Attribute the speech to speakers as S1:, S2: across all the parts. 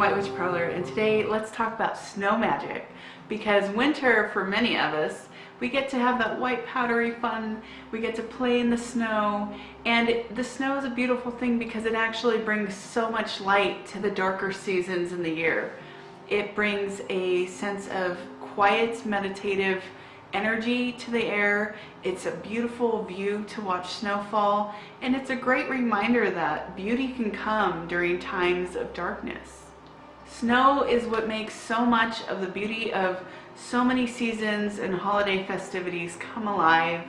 S1: White Witch Parlor, and today let's talk about snow magic, because winter, for many of us, we get to have that white powdery fun, we get to play in the snow, and the snow is a beautiful thing because it actually brings so much light to the darker seasons in the year. It brings a sense of quiet, meditative energy to the air. It's a beautiful view to watch snowfall, and it's a great reminder that beauty can come during times of darkness. Snow is what makes so much of the beauty of so many seasons and holiday festivities come alive.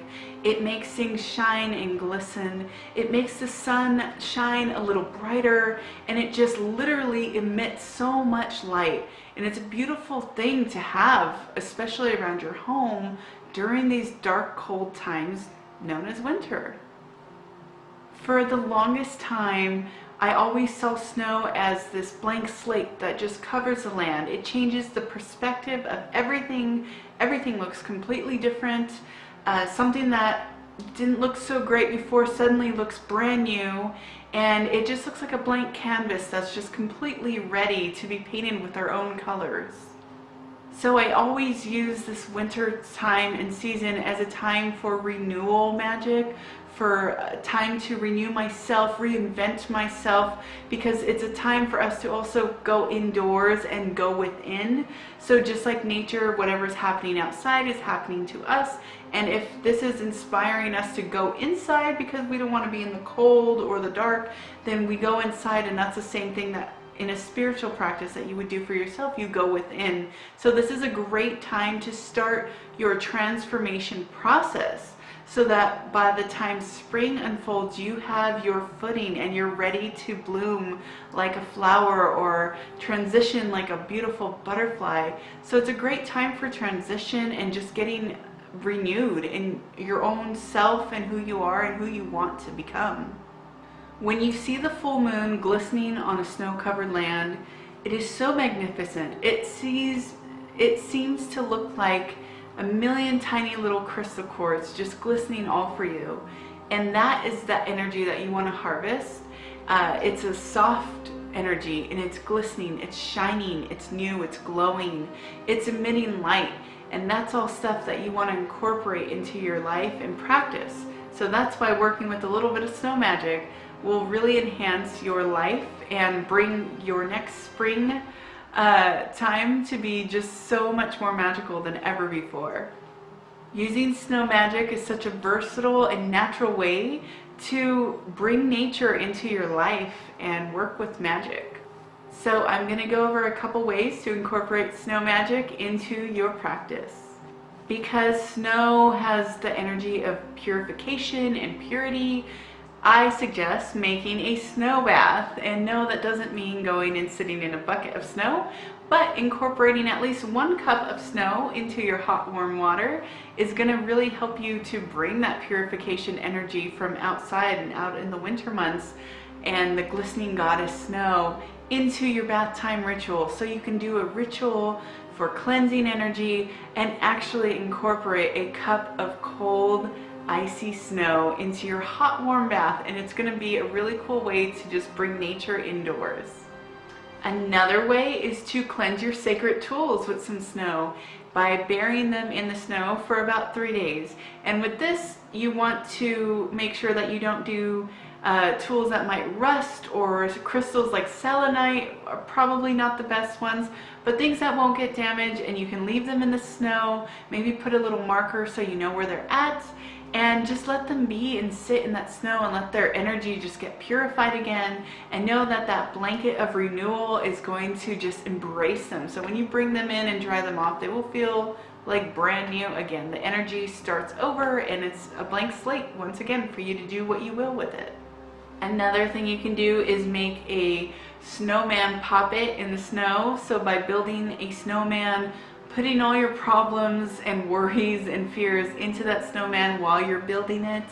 S1: It makes things shine and glisten. It makes the sun shine a little brighter, and it just literally emits so much light. And it's a beautiful thing to have, especially around your home during these dark, cold times known as winter. For the longest time, I always saw snow as this blank slate that just covers the land. It changes the perspective of everything. Everything looks completely different. Something that didn't look so great before suddenly looks brand new, and it just looks like a blank canvas that's just completely ready to be painted with our own colors. So I always use this winter time and season as a time for renewal magic, for a time to renew myself, reinvent myself, because it's a time for us to also go indoors and go within. So just like nature, whatever's happening outside is happening to us. And if this is inspiring us to go inside because we don't want to be in the cold or the dark, then we go inside, and that's the same thing that in a spiritual practice that you would do for yourself, you go within. So this is a great time to start your transformation process, so that by the time spring unfolds, you have your footing and you're ready to bloom like a flower or transition like a beautiful butterfly. So it's a great time for transition and just getting renewed in your own self and who you are and who you want to become. When you see the full moon glistening on a snow-covered land, it is so magnificent. It seems to look like a million tiny little crystal quartz just glistening all for you. And that is the energy that you want to harvest. It's a soft energy, and it's glistening, it's shining, it's new, it's glowing, it's emitting light. And that's all stuff that you want to incorporate into your life and practice. So that's why working with a little bit of snow magic will really enhance your life and bring your next spring time to be just so much more magical than ever before. Using snow magic is such a versatile and natural way to bring nature into your life and work with magic. So I'm going to go over a couple ways to incorporate snow magic into your practice. Because snow has the energy of purification and purity, I suggest making a snow bath. And no, that doesn't mean going and sitting in a bucket of snow, but incorporating at least 1 cup of snow into your hot, warm water is going to really help you to bring that purification energy from outside and out in the winter months and the glistening goddess snow into your bath time ritual. So you can do a ritual for cleansing energy and actually incorporate a cup of cold, icy snow into your hot, warm bath, and it's going to be a really cool way to just bring nature indoors. Another way is to cleanse your sacred tools with some snow by burying them in the snow for about 3 days. And with this, you want to make sure that you don't do tools that might rust, or crystals like selenite are probably not the best ones, but things that won't get damaged, and you can leave them in the snow, maybe put a little marker so you know where they're at, and just let them be and sit in that snow and let their energy just get purified again, and know that that blanket of renewal is going to just embrace them. So when you bring them in and dry them off, they will feel like brand new again. The energy starts over, and it's a blank slate once again for you to do what you will with it. Another thing you can do is make a snowman poppet in the snow. So by building a snowman, putting all your problems and worries and fears into that snowman while you're building it,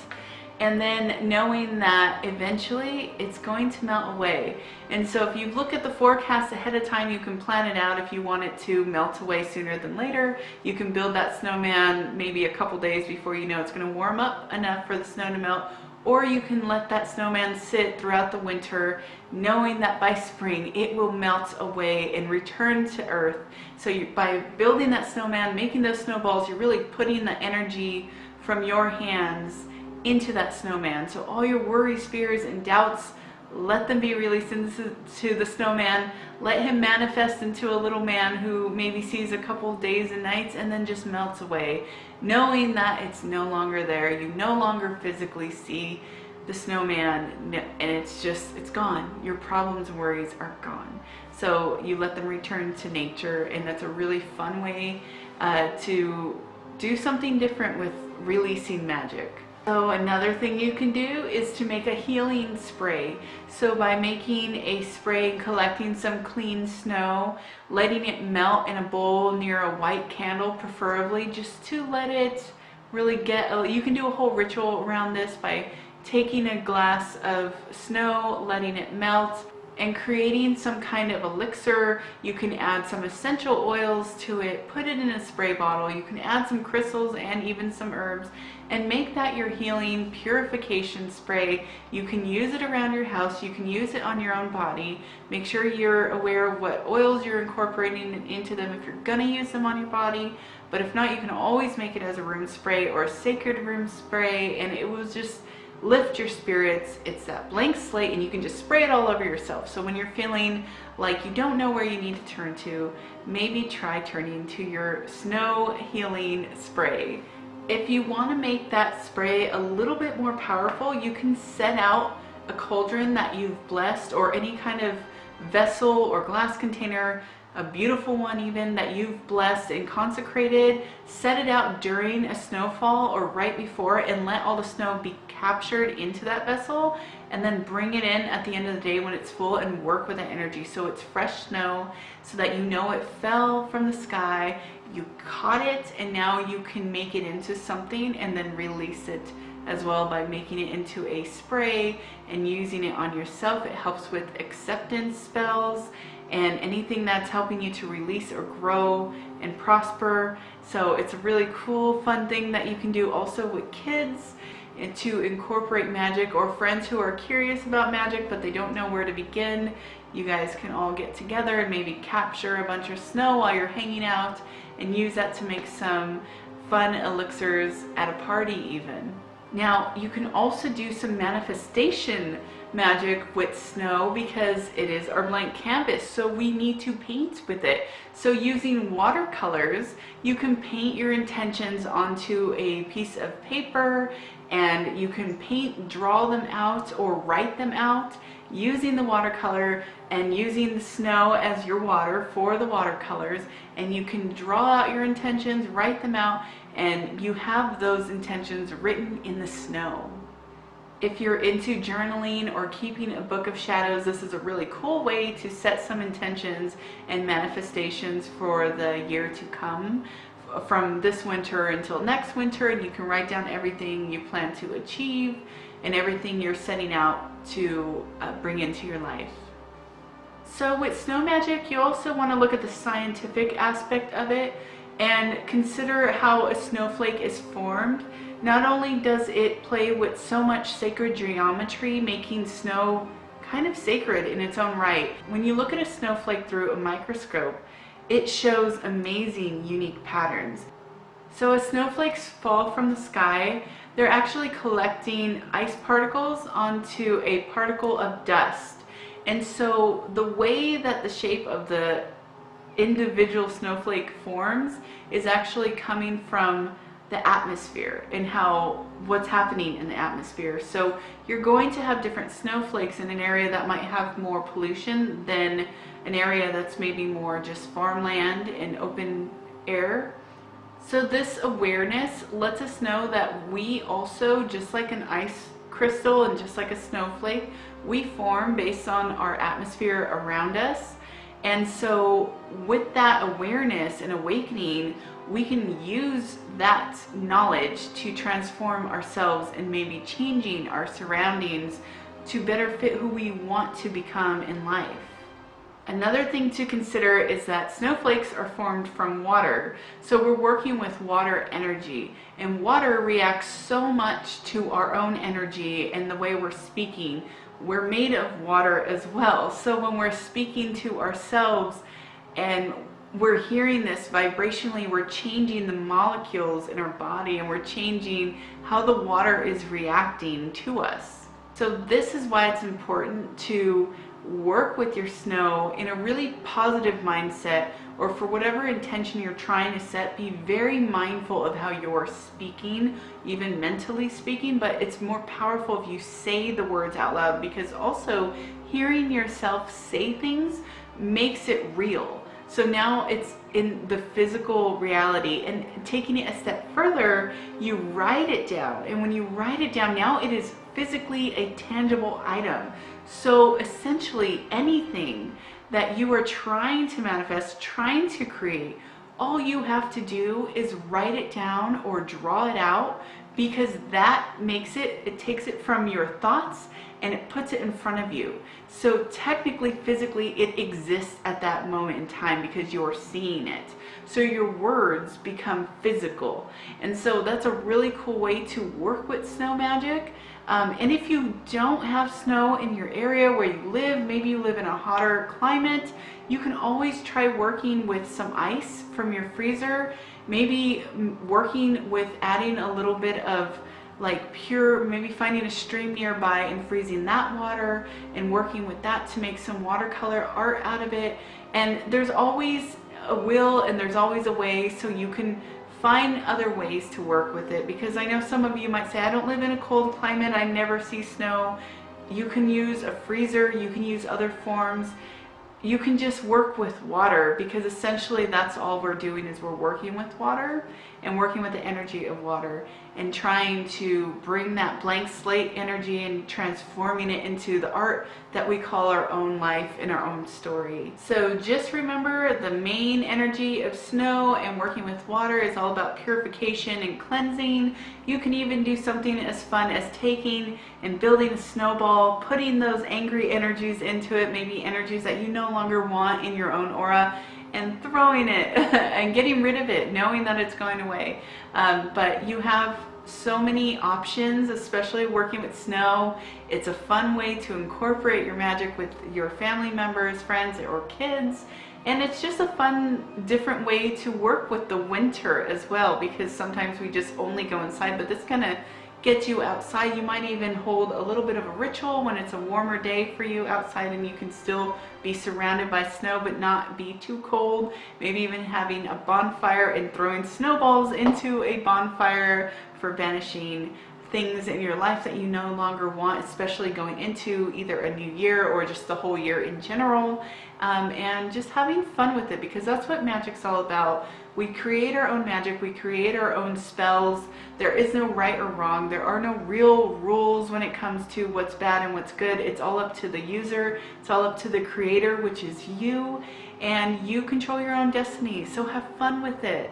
S1: and then knowing that eventually it's going to melt away. And so if you look at the forecast ahead of time, you can plan it out. If you want it to melt away sooner than later, you can build that snowman maybe a couple days before you know it's going to warm up enough for the snow to melt. or you can let that snowman sit throughout the winter, knowing that by spring it will melt away and return to earth. So by building that snowman, making those snowballs, you're really putting the energy from your hands into that snowman. So all your worries, fears, and doubts, let them be released into the snowman. Let him manifest into a little man who maybe sees a couple days and nights and then just melts away, knowing that it's no longer there. You no longer physically see the snowman, and it's gone. Your problems and worries are gone. So you let them return to nature, and that's a really fun way to do something different with releasing magic. So another thing you can do is to make a healing spray. So by making a spray and collecting some clean snow, letting it melt in a bowl near a white candle, preferably, just to let it really you can do a whole ritual around this by taking a glass of snow, letting it melt, and creating some kind of elixir. You can add some essential oils to it, put it in a spray bottle. You can add some crystals and even some herbs, and make that your healing purification spray. You can use it around your house. You can use it on your own body. Make sure you're aware of what oils you're incorporating into them if you're gonna use them on your body. But if not, you can always make it as a room spray or a sacred room spray, and it will just lift your spirits. It's that blank slate, and you can just spray it all over yourself. So when you're feeling like you don't know where you need to turn to, maybe try turning to your snow healing spray. If you want to make that spray a little bit more powerful, you can set out a cauldron that you've blessed, or any kind of vessel or glass container, a beautiful one even, that you've blessed and consecrated. Set it out during a snowfall or right before, and let all the snow be captured into that vessel, and then bring it in at the end of the day when it's full, and work with that energy so it's fresh snow, so that you know it fell from the sky, you caught it, and now you can make it into something and then release it as well by making it into a spray and using it on yourself. It helps with acceptance spells and anything that's helping you to release or grow and prosper. So it's a really cool, fun thing that you can do also with kids, and to incorporate magic, or friends who are curious about magic but they don't know where to begin. You guys can all get together and maybe capture a bunch of snow while you're hanging out and use that to make some fun elixirs at a party even. Now, you can also do some manifestation magic with snow, because it is our blank canvas, so we need to paint with it. So using watercolors, you can paint your intentions onto a piece of paper, and you can draw them out or write them out using the watercolor, and using the snow as your water for the watercolors. And you can draw out your intentions, write them out, and you have those intentions written in the snow. If you're into journaling or keeping a book of shadows, this is a really cool way to set some intentions and manifestations for the year to come, from this winter until next winter. And you can write down everything you plan to achieve and everything you're setting out to bring into your life. So with snow magic, you also want to look at the scientific aspect of it and consider how a snowflake is formed. Not only does it play with so much sacred geometry, making snow kind of sacred in its own right. When you look at a snowflake through a microscope, it shows amazing, unique patterns. So as snowflakes fall from the sky, they're actually collecting ice particles onto a particle of dust. And so the way that the shape of the individual snowflake forms is actually coming from the atmosphere and what's happening in the atmosphere. So you're going to have different snowflakes in an area that might have more pollution than an area that's maybe more just farmland and open air. So this awareness lets us know that we also, just like an ice crystal and just like a snowflake, we form based on our atmosphere around us. And so with that awareness and awakening, we can use that knowledge to transform ourselves and maybe changing our surroundings to better fit who we want to become in life. Another thing to consider is that snowflakes are formed from water. So we're working with water energy, and water reacts so much to our own energy and the way we're speaking. We're made of water as well. So when we're speaking to ourselves and we're hearing this vibrationally, we're changing the molecules in our body, and we're changing how the water is reacting to us. So this is why it's important to work with your snow in a really positive mindset, or for whatever intention you're trying to set, be very mindful of how you're speaking, even mentally speaking, but it's more powerful if you say the words out loud, because also hearing yourself say things makes it real. So now it's in the physical reality, and taking it a step further, you write it down. And when you write it down, now it is physically a tangible item. So essentially anything that you are trying to manifest, trying to create, all you have to do is write it down or draw it out, because that makes it, it takes it from your thoughts and it puts it in front of you. So technically, physically, it exists at that moment in time because you're seeing it. So your words become physical. And so that's a really cool way to work with snow magic. And if you don't have snow in your area where you live, maybe you live in a hotter climate, you can always try working with some ice from your freezer. Maybe working with adding a little bit of like pure, maybe finding a stream nearby and freezing that water and working with that to make some watercolor art out of it. And there's always a will and there's always a way, so you can find other ways to work with it. Because I know some of you might say, I don't live in a cold climate, I never see snow. You can use a freezer, you can use other forms. You can just work with water, because essentially that's all we're doing, is we're working with water and working with the energy of water and trying to bring that blank slate energy and transforming it into the art that we call our own life and our own story. So just remember, the main energy of snow and working with water is all about purification and cleansing. You can even do something as fun as taking and building a snowball, putting those angry energies into it, maybe energies that you no longer want in your own aura, and throwing it and getting rid of it, knowing that it's going away. But you have so many options, especially working with snow. It's a fun way to incorporate your magic with your family members, friends, or kids. And it's just a fun, different way to work with the winter as well, because sometimes we just only go inside, but this kind of get you outside. You might even hold a little bit of a ritual when it's a warmer day for you outside and you can still be surrounded by snow but not be too cold. Maybe even having a bonfire and throwing snowballs into a bonfire for banishing things in your life that you no longer want, especially going into either a new year or just the whole year in general. And just having fun with it, because that's what magic's all about. We create our own magic, we create our own spells. There is no right or wrong. There are no real rules when it comes to what's bad and what's good. It's all up to the user. It's all up to the creator, which is you, and you control your own destiny. So have fun with it.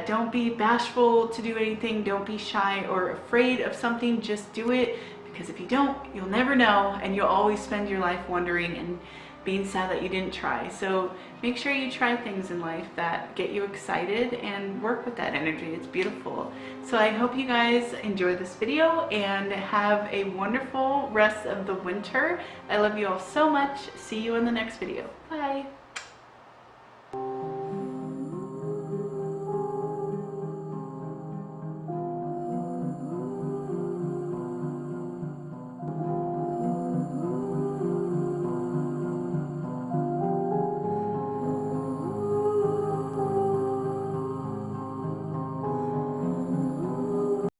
S1: Don't be bashful to do anything. Don't be shy or afraid of something. Just do it, because if you don't, you'll never know, and you'll always spend your life wondering and being sad that you didn't try. So make sure you try things in life that get you excited and work with that energy. It's beautiful. So I hope you guys enjoy this video and have a wonderful rest of the winter. I love you all so much. See you in the next video. Bye.